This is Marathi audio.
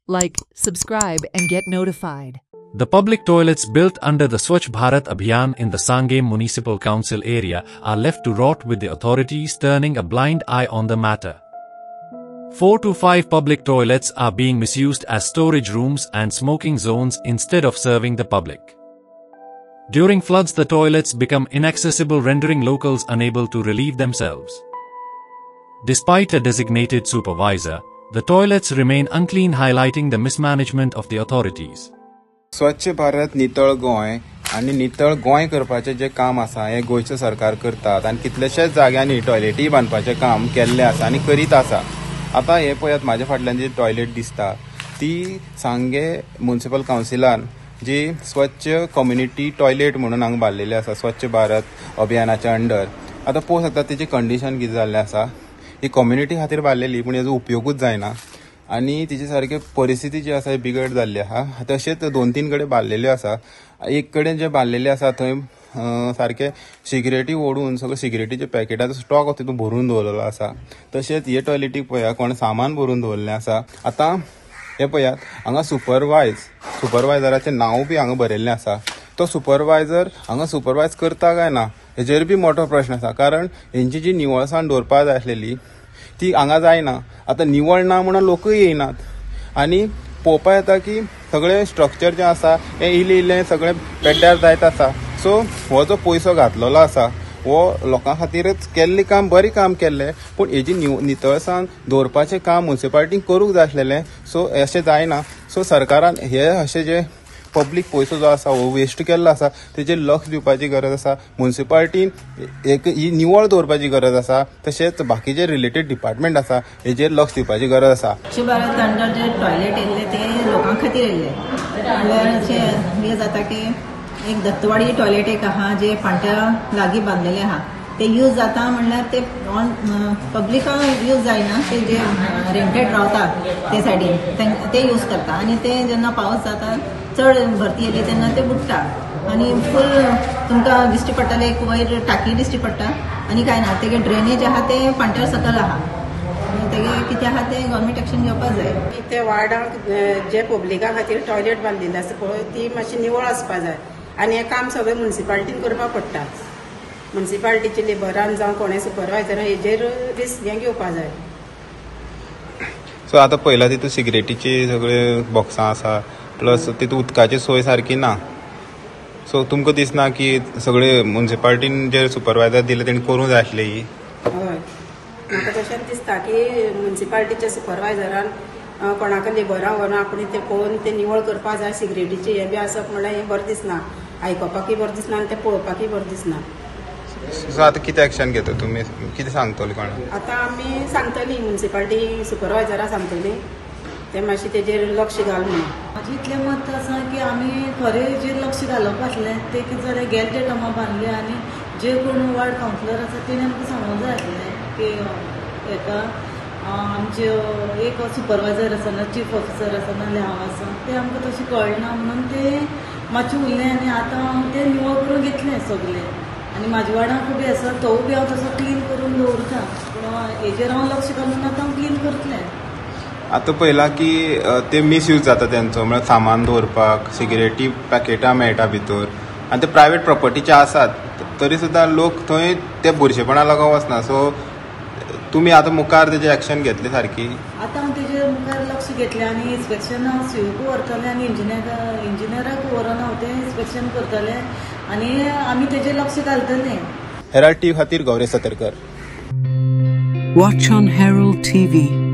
Like, subscribe and get notified. The public toilets built under the Swachh Bharat Abhiyan in the Sangam Municipal Council area are left to rot, with the authorities turning a blind eye on the matter. 4 to 5 public toilets are being misused as storage rooms and smoking zones instead of serving the public. During floods, the toilets become inaccessible, rendering locals unable to relieve themselves. Despite a designated supervisor, the toilets remain unclean, highlighting the mismanagement of the authorities. स्वच्छ भारत नितळ गोंय आणि नितळ गोंय करपाचे जे काम आसा हे गोंयचे सरकार करतात आणि कितलेशेच जाग्यांनी टॉयलेटी बांदपाचे काम केल्ले आसा आणि करीत आसा. आता हे पळयात म्हाज्या फाटल्यान जी टॉयलेट दिसता ती सांगे म्युनिसिपल कावन्सिलान जी स्वच्छ कम्युनिटी टॉयलेट म्हणून हांगा बांदलेली आसा स्वच्छ भारत अभियानाच्या अंडर. आता पळोवंक शकता तेजी कंडिशन कितें जाल्लें आसा. ही कम्युनिटी खातीर बांदलेली पूण हेजो उपयोगूच जायना आणि तिची सारखे परिस्थिती जी आसा बिगड जाल्ली आहा. तशेंच 2-3 कडेन बांदलेल्यो आसा. एक कडेन जे बांदलेले आसा थंय सारखे सिगरेटी ओडून सगळे सिगरेटीचे पॅकेटाचो स्टॉक तितून भरून दवरलेलो आसा. तशेंच हे टॉयलेटीक पळया कोण सामान भरून दवरलें आसा. आता हे पळयात हांगा सुपरवायझराचें नांव बी हांगा बरयल्लें आसा. तो सुपरवायझर हांगा सुपरवायज करता काय ना हेजेर बी मोठो प्रश्न आसा. कारण हेंची जी निवळसाण दवरपा जाय आसलेली ती हांगा जायना. आता निवळ ना म्हणून लोकूय येयनात आनी पळोवपा येता की सगळे स्ट्रक्चर जे आसा हे इल्लें सगळें पेड्ड्यार जायत आसा. सो हो जो पयसो घातलेलो आसा हो लोकां खातीरच केल्लें काम बरें काम केल्लें पूण हेजी नितळसाण दवरपाचें काम म्युनिसिपालिटीन करूंक जाय आसलेलें. सो अशें जायना. सो सरकारान हे अशें जे पब्लीक पयसो जो आसा हो वेस्ट केल्लो आसा तेजेर लक्ष दिवपाची गरज आसा. म्युनिसिपालिटीन ही निवळ दवरपाची गरज आसा. तशेंच बाकीचे रिलेटेड डिपार्टमेंट आसा हेजेर लक्ष दिवपाची गरज आसा. स्वच्छ भारत अंडर जे टॉयलेट येयल्ले ते लोकां खातीर येयल्ले. म्हणल्यार अशें हे जाता की एक दत्तवाडी टॉयलेट एक आहा जे पांट्या लागीं बांदलेले आहा ते यूज जाता. म्हणल्यार ते पब्लिकांक यूज जायना. ते जे रेंटेड रावतात ते सायडीन ते यूज करता आनी ते जेन्ना पावस जाता चड भरती येयली तेन्ना ते बुडटा आनी फूल तुमकां दिश्टी पडटलें एक वयर टाकी दिश्टी पडटा आनी कांय ना. तेगे ड्रेनेज आहा ते पांट्यार सकयल आहा. तेगे कितें आहा ते गव्हर्मेंट एक्शन घेवपाक जाय. ते वार्डांक जे पब्लिका खातीर टॉयलेट बांदिल्ले आसा पळय ती मातशी निवळ आसपा जाय आनी हें काम सगळें म्युनिसिपालिटीन करपाक पडटा. म्युनिसिपालिटीचे लेबरान जावं कोणें सुपरवायझरान हेजेर रिस्क हें घेवपा जाय. सो आतां पयला तितून सिगरेटीची सगळे बॉक्सां आसा प्लस तितून उदकाची सोय सारकी ना. सो तुमकां दिसना की सगळे म्युनिसिपालिटीन जे सुपरवायझर दिले तेणी करूंक जाय आसले ही. हय म्हाका तशेंच दिसता की म्युनिसिपालिटीच्या सुपरवायझरान कोणाक लेबरां व्हरून आपणे ते पळोवन ते निवळ करपाक जाय. सिगरेटीचे हे बी आसप म्हणल्यार हें बरें दिसना. आयकपाकय बरें दिसना आनी ते पळोवपाकय बरें दिसना. सो आतां कितें एक्शन घेता तुमी कितें सांगतले कोणाक? आतां आमी सांगतली म्युनिसिपालिटी सुपरवायझराक सांगतली ते मातशें तेजेर लक्ष घाल म्हणून. म्हाजें इतलें मत आसा की आमी खरें हेजेर लक्ष घालप आसलें. ते कितें जालें गेले ते टर्मा बांदले आनी जे कोण वार्ड कावन्सिलर आसा तेणी आमकां सांगूंक जाय आसलें की हेका आमचे एक सुपरवायझर आसा ना चीफ ऑफिसर आसा नाल्यार हांव आसा ते आमकां तशें कळना म्हणून ते मातशें उरलें आनी आतां हांव तें निवळ करून घेतलें सगलें आनी म्हाज्या वार्डांक बी आसा तो बी हांव तसो क्लीन करून दवरता. पूण हेजेर हांव लक्ष घालून आतां हांव क्लीन करतलें. आतां पळयला की ते मिसयूज जाता तेंचो म्हळ्यार सामान दवरपाक सिगरेटी पॅकेटां मेळटा भितर आनी ते प्रायवेट प्रॉपर्टीचे आसात तरी सुद्दां लोक थंय ते बुरशेपणा लागून वचना. सो तुमी आतां मुखार तेजेर एक्शन घेतली सारकी? आतां हांव तेजेर मुखार लक्ष घेतलें आनी इन्स्पेक्शन हांव सीओक व्हरतलें आनी इंजिनियराक व्हरून हांव तें इन्स्पेक्शन करतलें आनी आमी तेजेर लक्ष घालतलें. हेराल्ड टीव्ही खातीर Gauri Satarkar. Watch on Herald TV.